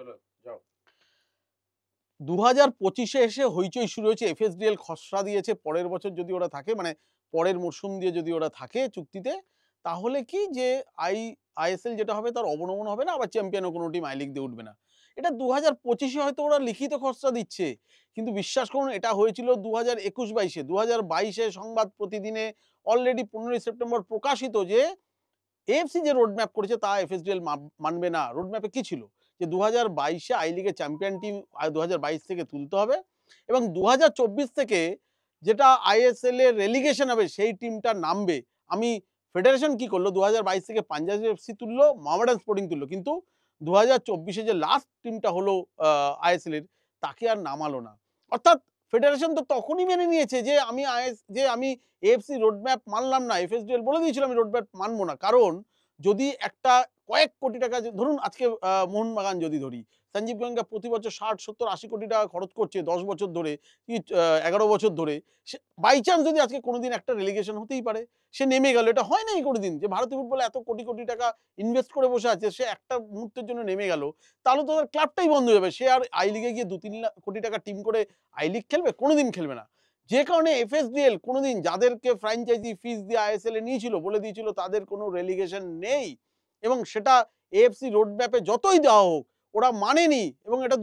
চলো যাও। 2025-এ এসে হইচই শুরু হয়েছে। এফএসডিএল খসড়া দিয়েছে পরের বছর যদি ওরা থাকে, মানে পরের মরশুম দিয়ে যদি ওরা থাকে চুক্তিতে, তাহলে কি যে আইএসএল যেটা হবে তার অবনমন হবে না, আবার চ্যাম্পিয়নও কোনো টিম আই লিগ দিয়ে উঠবে না। এটা 2025-এ হয়তো ওরা লিখিত খসড়া দিচ্ছে, কিন্তু বিশ্বাস করুন এটা হয়েছিল 2021-22-এ। 2022-এ সংবাদ প্রতিদিনে অলরেডি 15ই সেপ্টেম্বর প্রকাশিত যে এএফসি যে রোড ম্যাপ করেছে তা এফএসডিএল মানবে না। রোড ম্যাপে কি ছিল? যে 2022-এ আই লিগের চ্যাম্পিয়ন টিম 2022 থেকে তুলতে হবে এবং 2024 থেকে যেটা আইএসএল এর রেলিগেশন হবে সেই টিমটা নামবে। আমি ফেডারেশন কি করলো, 2022 থেকে পাঞ্জাব এফসি তুললো, মোহামেডান স্পোর্টিং তুললো, কিন্তু 2024-এ যে লাস্ট টিমটা হলো আইএসএল এর, তাকে আর নামালো না। অর্থাৎ ফেডারেশন তো তখনই মেনে নিয়েছে যে আমি এএফসি রোডম্যাপ মানলাম না। এফএসডিএল বলে দিয়েছিল আমি রোডম্যাপ মানবো না। কারণ যদি একটা কয়েক কোটি টাকা ধরুন আজকে মোহনবাগান যদি ধরি, সঞ্জীব গোয়েঙ্কা প্রতি বছর 60, 70, 80 কোটি টাকা খরচ করছে 10 বছর ধরে কি 11 বছর ধরে। সে বাই চান্স যদি আজকে কোনোদিন একটা রেলিগেশন হতেই পারে, সে নেমে গেল। এটা হয় নাই কোনোদিন যে ভারতীয় ফুটবলে এত কোটি কোটি টাকা ইনভেস্ট করে বসে আছে, সে একটা মুহূর্তের জন্য নেমে গেল, তাহলে তো তার ক্লাবটাই বন্ধ হয়ে যাবে। সে আর আই লিগে গিয়ে 2-3 কোটি টাকা টিম করে আই লিগ খেলবে? কোনোদিন খেলবে না। যে কারণে এফএসডিএল কোনোদিন যাদেরকে ফ্র্যাঞ্চাইজি ফিস দিয়ে আইএসএল এ নিয়েছিল বলে দিয়েছিল তাদের কোনো রেলিগেশন নেই, এবং সেটা এএফসি রোড ম্যাপে যতই দেওয়া হোক ওরা মানেনি, এবং এটা